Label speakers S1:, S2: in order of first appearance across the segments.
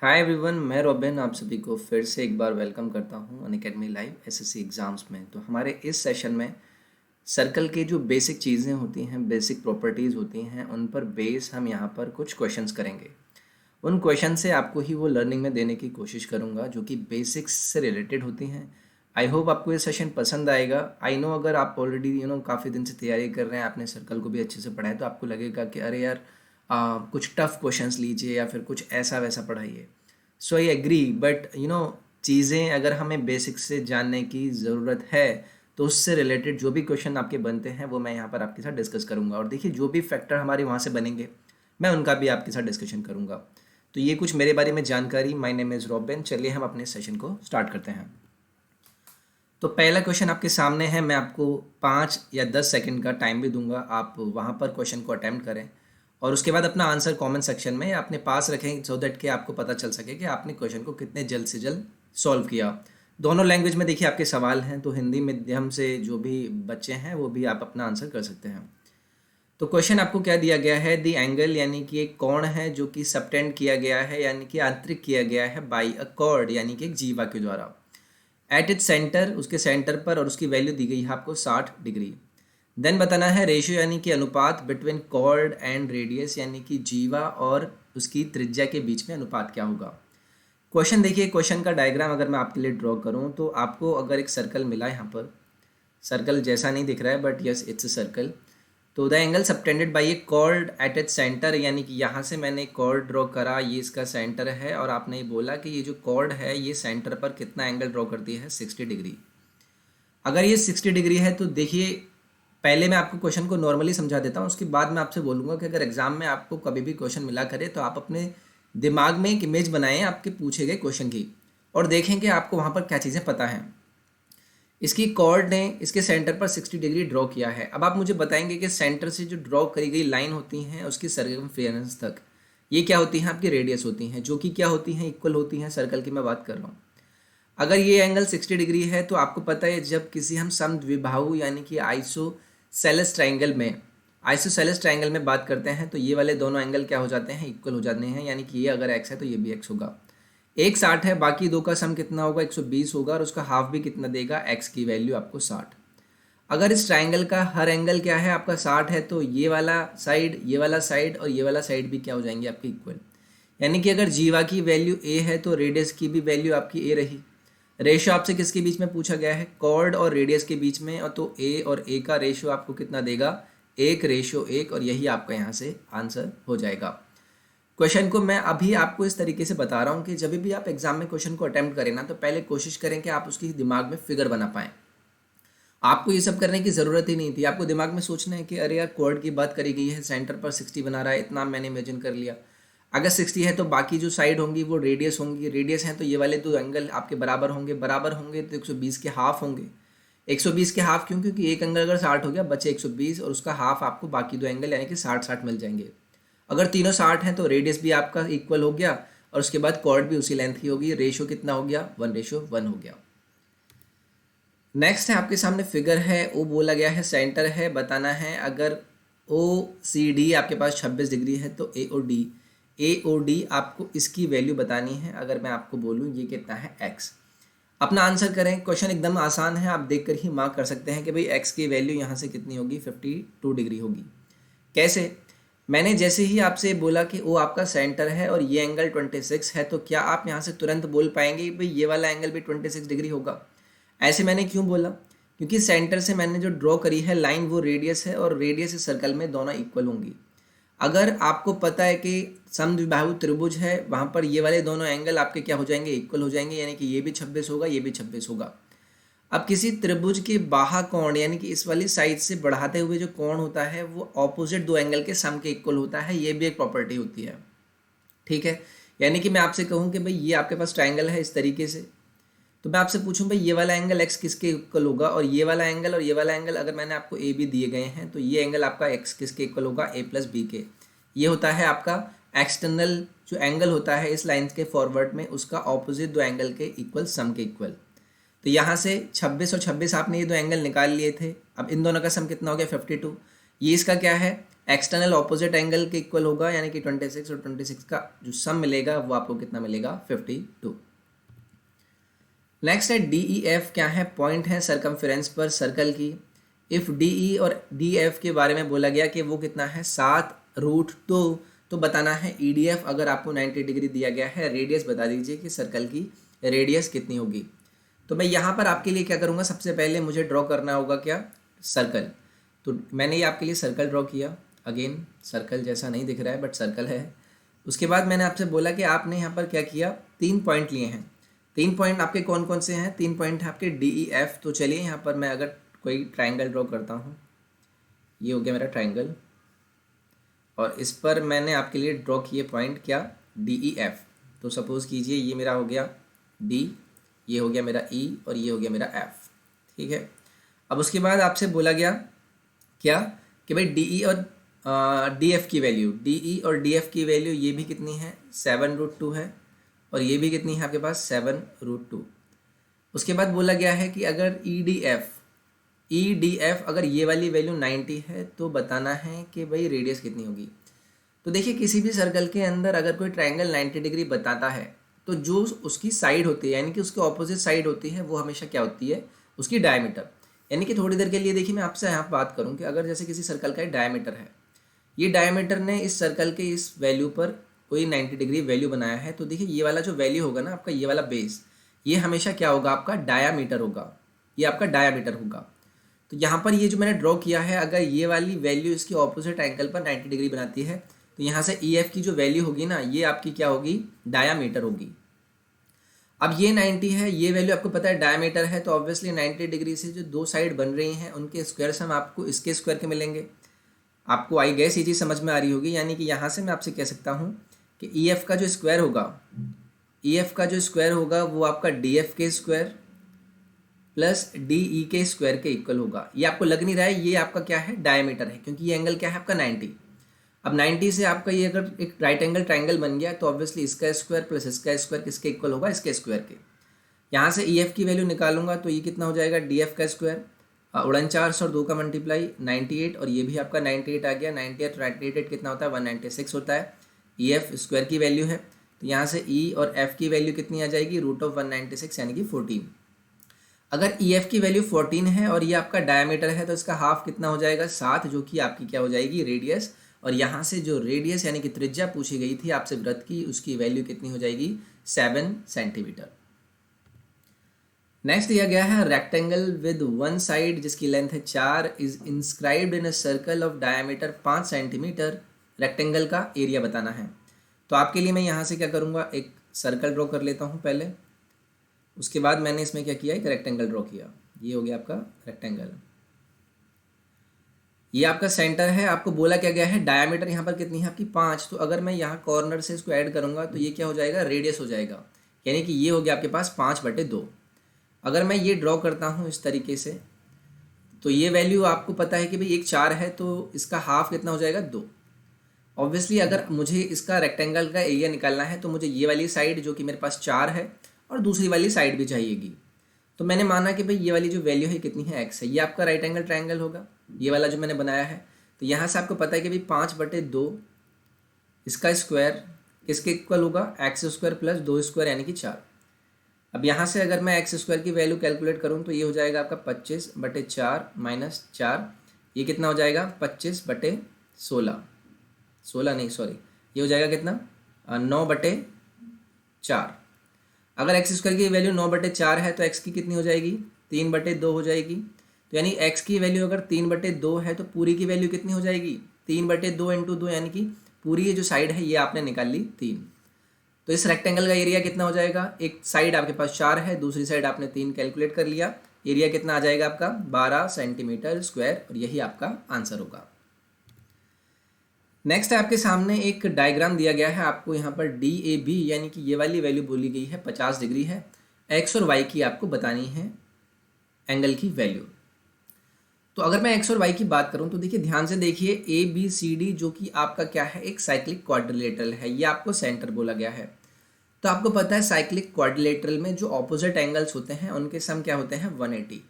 S1: Hi everyone, मैं robin आप सभी को फिर से एक बार वेलकम करता हूं अनअकैडमी लाइव एसएससी एग्ज़ाम्स में। तो हमारे इस सेशन में सर्कल के जो बेसिक चीज़ें होती हैं, बेसिक प्रॉपर्टीज़ होती हैं, उन पर बेस हम यहाँ पर कुछ क्वेश्चंस करेंगे। उन क्वेश्चन से आपको ही वो लर्निंग में देने की कोशिश करूँगा जो कि बेसिक्स से रिलेटेड होती हैं। आई होप आपको ये सेशन पसंद आएगा। आई नो अगर आप ऑलरेडी काफ़ी दिन से तैयारी कर रहे हैं, आपने सर्कल को भी अच्छे से पढ़ा है, तो आपको लगेगा कि अरे यार कुछ टफ क्वेश्चंस लीजिए या फिर कुछ ऐसा वैसा पढ़ाइए। सो आई एग्री, बट चीज़ें अगर हमें बेसिक से जानने की ज़रूरत है तो उससे रिलेटेड जो भी क्वेश्चन आपके बनते हैं वो मैं यहाँ पर आपके साथ डिस्कस करूँगा। और देखिए, जो भी फैक्टर हमारे वहाँ से बनेंगे मैं उनका भी आपके साथ डिस्कशन करूँगा। तो ये कुछ मेरे बारे में जानकारी। My name is robin. चलिए हम अपने सेशन को स्टार्ट करते हैं। तो पहला क्वेश्चन आपके सामने है। मैं आपको 5 या 10 सेकंड का टाइम भी दूंगा, आप वहाँ पर क्वेश्चन को अटैम्प्ट करें और उसके बाद अपना आंसर कमेंट सेक्शन में अपने पास रखें, सो दैट कि आपको पता चल सके कि आपने क्वेश्चन को कितने जल्द से जल्द सॉल्व किया। दोनों लैंग्वेज में देखिए आपके सवाल हैं, तो हिंदी मीडियम से जो भी बच्चे हैं वो भी आप अपना आंसर कर सकते हैं। तो क्वेश्चन आपको क्या दिया गया है? दी एंगल यानी कि एक कोण है जो कि सबटेंड किया गया है, यानी कि आंतरिक किया गया है बाई अ कॉर्ड, यानी कि एक जीवा के द्वारा। एट इट सेंटर, उसके सेंटर पर, और उसकी वैल्यू दी गई है आपको 60 डिग्री। देन बताना है रेशियो यानी कि अनुपात बिटवीन कॉर्ड एंड रेडियस, यानी कि जीवा और उसकी त्रिज्या के बीच में अनुपात क्या होगा। क्वेश्चन देखिए, क्वेश्चन का डायग्राम अगर मैं आपके लिए ड्रॉ करूं तो आपको अगर एक सर्कल मिला है, यहाँ पर सर्कल जैसा नहीं दिख रहा है but yes it's a circle. तो the angle subtended by a chord at it centre, यानी कि यहाँ से मैंने कॉर्ड ड्रॉ करा, ये इसका सेंटर है, और आपने ये बोला कि ये जो कॉर्ड है ये सेंटर पर कितना एंगल ड्रॉ करती है? 60 डिग्री। अगर ये 60 डिग्री है तो देखिए, पहले मैं आपको क्वेश्चन को नॉर्मली समझा देता हूँ, उसके बाद मैं आपसे बोलूँगा कि अगर एग्जाम में आपको कभी भी क्वेश्चन मिला करे तो आप अपने दिमाग में एक इमेज बनाएं आपके पूछे गए क्वेश्चन की, और देखें कि आपको वहाँ पर क्या चीज़ें पता हैं। इसकी कॉर्ड ने इसके सेंटर पर 60 डिग्री ड्रॉ किया है। अब आप मुझे बताएंगे कि सेंटर से जो ड्रॉ करी गई लाइन होती हैं उसकी सर्कमफेरेंस तक, ये क्या होती हैं? आपकी रेडियस होती हैं, जो कि क्या होती हैं? इक्वल होती हैं सर्कल की मैं बात कर रहा हूँ। अगर ये एंगल 60 डिग्री है तो आपको पता है जब किसी हम समद्विबाहु यानी कि आइसोसेलेस ट्राइंगल में बात करते हैं तो ये वाले दोनों एंगल क्या हो जाते हैं? इक्वल हो जाते हैं, यानी कि ये अगर एक्स है तो ये भी एक्स होगा। एक 60 है, बाकी दो का सम कितना होगा? 120 होगा, और उसका हाफ भी कितना देगा? एक्स की वैल्यू आपको 60। अगर इस ट्राइंगल का हर एंगल क्या है? आपका 60 है, तो ये वाला साइड, ये वाला साइड और ये वाला साइड भी क्या हो जाएंगे? आपके इक्वल। यानी कि अगर जीवा की वैल्यू ए है तो रेडियस की भी वैल्यू आपकी ए रही। रेशियो आपसे किसके बीच में पूछा गया है? कॉर्ड और रेडियस के बीच में, और तो ए और ए का रेशियो आपको कितना देगा? 1:1, और यही आपका यहाँ से आंसर हो जाएगा। क्वेश्चन को मैं अभी आपको इस तरीके से बता रहा हूँ कि जब भी आप एग्जाम में क्वेश्चन को अटेम्प्ट करें ना, तो पहले कोशिश करें कि आप उसकी दिमाग में फिगर बना पाएं। आपको ये सब करने की ज़रूरत ही नहीं थी, आपको दिमाग में सोचना है कि अरे यार कॉर्ड की बात करी गई है, सेंटर पर 60 बना रहा है, इतना मैंने इमेजिन कर लिया। अगर 60 है तो बाकी जो साइड होंगी वो रेडियस होंगी, रेडियस है तो ये वाले दो एंगल आपके बराबर होंगे, बराबर होंगे तो 120 के हाफ होंगे। 120 के हाफ क्यों? क्योंकि एक एंगल अगर 60 हो गया, बचे 120, और उसका हाफ आपको बाकी दो एंगल यानी कि 60-60 मिल जाएंगे। अगर तीनों 60 हैं तो रेडियस भी आपका इक्वल हो गया, और उसके बाद कॉर्ड भी उसी लेंथ की होगी। रेशियो कितना हो गया? 1:1 हो गया। नेक्स्ट है आपके सामने फिगर है, ओ बोला गया है सेंटर है। बताना है अगर ओ सी डी आपके पास 26 डिग्री है तो ए ओ डी आपको इसकी वैल्यू बतानी है। अगर मैं आपको बोलूँ ये कितना है? एक्स। अपना आंसर करें। क्वेश्चन एकदम आसान है, आप देखकर ही मार्क कर सकते हैं कि भाई एक्स की वैल्यू यहाँ से कितनी होगी? 52 डिग्री होगी। कैसे? मैंने जैसे ही आपसे बोला कि ओ आपका सेंटर है और ये एंगल 26 है, तो क्या आप यहाँ से तुरंत बोल पाएंगे भाई ये वाला एंगल भी 26 डिग्री होगा? ऐसे मैंने क्यों बोला? क्योंकि सेंटर से मैंने जो ड्रॉ करी है लाइन वो रेडियस है, और रेडियस इस सर्कल में दोनों इक्वल होंगी। अगर आपको पता है कि समद्विबाहु त्रिभुज है, वहाँ पर ये वाले दोनों एंगल आपके क्या हो जाएंगे? इक्वल हो जाएंगे, यानी कि ये भी 26 होगा, ये भी 26 होगा। अब किसी त्रिभुज के बाह्य कोण यानी कि इस वाली साइड से बढ़ाते हुए जो कोण होता है वो ऑपोजिट दो एंगल के सम के इक्वल होता है, ये भी एक प्रॉपर्टी होती है। ठीक है, यानी कि मैं आपसे कहूँ कि भाई ये आपके पास ट्राइंगल है इस तरीके से, तो मैं आपसे पूछूं भाई ये वाला एंगल एक्स किसके इक्वल होगा, और ये वाला एंगल और ये वाला एंगल अगर मैंने आपको ए बी दिए गए हैं तो ये एंगल आपका एक्स किसके इक्वल होगा? ए प्लस बी के। ये होता है आपका एक्सटर्नल जो एंगल होता है इस लाइन के फॉरवर्ड में, उसका ऑपोजिट दो एंगल के इक्वल सम के इक्वल। तो यहाँ से 26 और 26 आपने ये दो एंगल निकाल लिए थे। अब इन दोनों का सम कितना हो गया? 52। ये इसका क्या है? एक्सटर्नल ऑपोजिट एंगल के इक्वल होगा, यानी कि 26 और 26 का जो सम मिलेगा वो आपको कितना मिलेगा 52। नेक्स्ट है डी ई एफ क्या है, पॉइंट है सरकमफेरेंस पर सर्कल की। इफ़ डी ई और डी एफ के बारे में बोला गया कि वो कितना है 7√2, तो बताना है ई डी एफ। अगर आपको 90 डिग्री दिया गया है, रेडियस बता दीजिए कि सर्कल की रेडियस कितनी होगी। तो मैं यहाँ पर आपके लिए क्या करूँगा, सबसे पहले मुझे ड्रॉ करना होगा क्या, सर्कल। तो मैंने ये आपके लिए सर्कल ड्रॉ किया। अगेन सर्कल जैसा नहीं दिख रहा है बट सर्कल है। उसके बाद मैंने आपसे बोला कि आपने यहाँ पर क्या किया, 3 पॉइंट लिए हैं। 3 पॉइंट आपके कौन कौन से हैं, 3 पॉइंट हैं आपके डी ई एफ। तो चलिए यहाँ पर मैं अगर कोई ट्राइंगल ड्रॉ करता हूँ, ये हो गया मेरा ट्राइंगल, और इस पर मैंने आपके लिए ड्रॉ किए पॉइंट क्या, डी ई एफ। तो सपोज़ कीजिए ये मेरा हो गया डी, ये हो गया मेरा ई, और ये हो गया मेरा एफ। ठीक है। अब उसके बाद आपसे बोला गया क्या कि भाई डी ई और डी एफ की वैल्यू, डी ई और डी एफ की वैल्यू ये भी कितनी है 7√2 है, और ये भी कितनी है आपके पास 7√2। उसके बाद बोला गया है कि अगर ई डी एफ अगर ये वाली वैल्यू 90 है तो बताना है कि भाई रेडियस कितनी होगी। तो देखिए किसी भी सर्कल के अंदर अगर कोई ट्राइंगल 90 डिग्री बताता है तो जो उसकी साइड होती है, यानी कि उसके ऑपोजिट साइड होती है, वो हमेशा क्या होती है, उसकी डायमीटर। यानी कि थोड़ी देर के लिए देखिए मैं आपसे यहाँ बात करूँ कि अगर जैसे किसी सर्कल का एक डायमीटर है, ये डायमीटर ने इस सर्कल के इस वैल्यू पर कोई 90 डिग्री वैल्यू बनाया है, तो देखिए ये वाला जो वैल्यू होगा ना आपका, ये वाला बेस, ये हमेशा क्या होगा, आपका डायामीटर होगा। ये आपका डायामीटर होगा। तो यहाँ पर ये जो मैंने ड्रॉ किया है, अगर ये वाली वैल्यू इसके ऑपोजिट एंगल पर 90 डिग्री बनाती है, तो यहाँ से ई एफ की जो वैल्यू होगी ना, ये आपकी क्या होगी, डायामीटर होगी। अब ये 90 है, ये वैल्यू आपको पता है डायमीटर है, तो ऑब्वियसली 90 डिग्री से जो दो साइड बन रही हैं उनके स्क्वायर सम आपको इसके स्क्वायर के मिलेंगे। आपको आई गेस ये चीज़ समझ में आ रही होगी। यानी कि यहाँ से मैं आपसे कह सकता हूँ कि ई एफ का जो स्क्वायर होगा, ई एफ का जो स्क्वायर होगा वो आपका डी एफ के स्क्वायर प्लस डी ई के स्क्वायर के इक्वल होगा। ये आपको लग नहीं रहा है, ये आपका क्या है, डायमीटर है, क्योंकि ये एंगल क्या है आपका 90। अब 90 से आपका ये अगर एक राइट एंगल ट्राइंगल बन गया तो ऑब्वियसली इसका स्क्वायर प्लस इसका स्क्वायर किसके इक्वल होगा, इसके स्क्वायर के। यहाँ से ई एफ की वैल्यू निकालूंगा तो ये कितना हो जाएगा, डी एफ का स्क्वायर 49 और 2 का मल्टीप्लाई 98, और ये भी आपका 98 आ गया। 98 और 98 कितना होता है, 196 होता है। ई एफ स्क्वायर की वैल्यू है, तो यहाँ से ई और एफ की वैल्यू कितनी आ जाएगी, √196 यानी कि 14। अगर ई एफ की वैल्यू 14 है और ये आपका डायमीटर है, तो इसका हाफ कितना हो जाएगा, 7, जो कि आपकी क्या हो जाएगी, रेडियस। और यहाँ से जो रेडियस यानी कि त्रिज्या पूछी गई थी आपसे वृत्त की, उसकी वैल्यू कितनी हो जाएगी, 7 सेंटीमीटर। नेक्स्ट दिया गया है रेक्टेंगल विद वन साइड जिसकी लेंथ है 4 is inscribed in a circle of diameter 5 centimetre. Rectangle का एरिया बताना है। तो आपके लिए मैं यहाँ से क्या करूँगा, एक सर्कल ड्रॉ कर लेता हूँ पहले। उसके बाद मैंने इसमें क्या किया, एक रेक्टेंगल ड्रॉ किया। ये हो गया आपका रेक्टेंगल। ये आपका सेंटर है। आपको बोला क्या गया है, डायमीटर यहाँ पर कितनी है आपकी 5। तो अगर मैं यहाँ कॉर्नर से इसको ऐड करूँगा तो ये क्या हो जाएगा, रेडियस हो जाएगा। यानी कि ये हो गया आपके पास 5/2। अगर मैं ये ड्रॉ करता हूँ इस तरीके से, तो ये वैल्यू आपको पता है कि भाई एक 4 है, तो इसका हाफ कितना हो जाएगा, 2। ऑब्वियसली अगर मुझे इसका रेक्टेंगल का एरिया निकालना है तो मुझे ये वाली साइड जो कि मेरे पास 4 है और दूसरी वाली साइड भी चाहिएगी। तो मैंने माना कि भाई ये वाली जो वैल्यू है कितनी है, x है। ये आपका राइट एंगल ट्रायंगल होगा, ये वाला जो मैंने बनाया है। तो यहाँ से आपको पता है कि भाई 5/2 इसका स्क्वायर किसके इक्वल होगा, x² प्लस 2 स्क्वायर यानी कि 4। अब यहाँ से अगर मैं x² की वैल्यू कैलकुलेट करूँ तो ये हो जाएगा आपका 25/4 माइनस 4। ये कितना हो जाएगा, 25/16। 16 नहीं सॉरी, ये हो जाएगा कितना, 9/4। अगर x² की वैल्यू 9/4 है तो x की कितनी हो जाएगी, 3/2 हो जाएगी। तो यानी x की वैल्यू अगर 3/2 है तो पूरी की वैल्यू कितनी हो जाएगी, 3/2 × 2, यानी कि पूरी ये जो साइड है ये आपने निकाल ली 3। तो इस रेक्टेंगल का एरिया कितना हो जाएगा, एक साइड आपके पास 4 है, दूसरी साइड आपने 3 कैलकुलेट कर लिया। एरिया कितना आ जाएगा आपका, 12 सेंटीमीटर स्क्वायर, और यही आपका आंसर होगा। नेक्स्ट आपके सामने एक डायग्राम दिया गया है। आपको यहाँ पर DAB यानी कि ये वाली वैल्यू बोली गई है 50 डिग्री है। एक्स और वाई की आपको बतानी है एंगल की वैल्यू। तो अगर मैं एक्स और वाई की बात करूँ तो देखिए ध्यान से देखिए, ABCD जो कि आपका क्या है, एक साइक्लिक क्वाड्रिलेटरल है। ये आपको सेंटर बोला गया है। तो आपको पता है साइक्लिक क्वाड्रिलेटरल में जो ऑपोजिट एंगल्स होते हैं उनके सम क्या होते हैं, 180।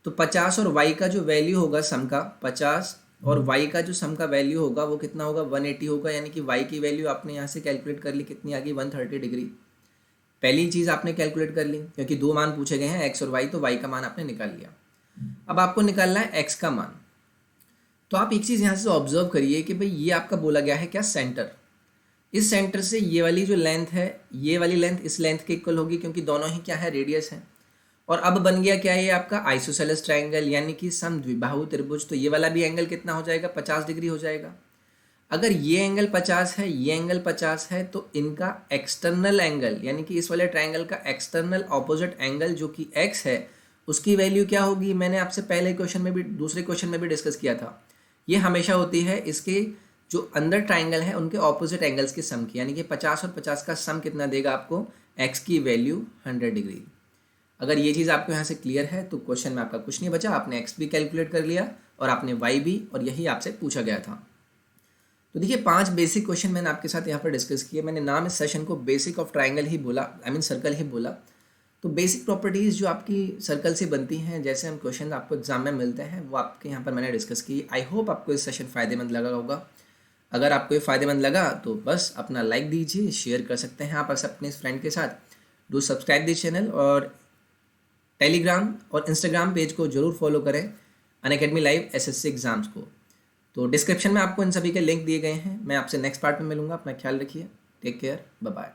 S1: तो 50 और वाई का जो वैल्यू होगा सम का, 50 और y का जो सम का वैल्यू होगा वो कितना होगा 180 होगा, यानी कि y की वैल्यू आपने यहाँ से कैलकुलेट कर ली, कितनी आ गई 130 डिग्री। पहली चीज़ आपने कैलकुलेट कर ली क्योंकि दो मान पूछे गए हैं x और y, तो y का मान आपने निकाल लिया। अब आपको निकालना है x का मान। तो आप एक चीज़ यहाँ से ऑब्जर्व करिए कि भाई ये आपका बोला गया है क्या, सेंटर। इस सेंटर से ये वाली जो लेंथ है, ये वाली लेंथ इस लेंथ के इक्वल होगी क्योंकि दोनों ही क्या है, रेडियस है। और अब बन गया क्या है, ये आपका आइसोसेलेस ट्रायंगल यानी कि समद्विबाहु त्रिभुज। तो ये वाला भी एंगल कितना हो जाएगा, 50 डिग्री हो जाएगा। अगर ये एंगल 50 है, ये एंगल 50 है, तो इनका एक्सटर्नल एंगल यानी कि इस वाले ट्रायंगल का एक्सटर्नल ऑपोजिट एंगल जो कि x है, उसकी वैल्यू क्या होगी, मैंने आपसे पहले क्वेश्चन में भी, दूसरे क्वेश्चन में भी डिस्कस किया था। ये हमेशा होती है इसके जो अंदर ट्राइंगल है उनके ऑपोजिट एंगल्स के सम की, यानी कि 50 और 50 का सम कितना देगा आपको, x की वैल्यू 100 डिग्री। अगर ये चीज़ आपको यहाँ से क्लियर है तो क्वेश्चन में आपका कुछ नहीं बचा, आपने x भी कैलकुलेट कर लिया और आपने y भी, और यही आपसे पूछा गया था। तो देखिए 5 बेसिक क्वेश्चन मैंने आपके साथ यहाँ पर डिस्कस किए। मैंने नाम इस सेशन को बेसिक ऑफ ट्राइंगल ही बोला, आई मीन सर्कल ही बोला। तो बेसिक प्रॉपर्टीज़ जो आपकी सर्कल से बनती हैं, जैसे हम क्वेश्चन आपको एग्जाम में मिलते हैं, वो आपके यहाँ पर मैंने डिस्कस की। आई होप आपको इस सेशन फ़ायदेमंद लगा होगा। अगर आपको ये फ़ायदेमंद लगा तो बस अपना लाइक दीजिए, शेयर कर सकते हैं आप अपने फ्रेंड के साथ। डू सब्सक्राइब द चैनल और टेलीग्राम और इंस्टाग्राम पेज को जरूर फॉलो करें, अनअकैडमी लाइव SSC एग्ज़ाम्स को। तो डिस्क्रिप्शन में आपको इन सभी के लिंक दिए गए हैं। मैं आपसे नेक्स्ट पार्ट में मिलूंगा। अपना ख्याल रखिए, टेक केयर, बाय बाय।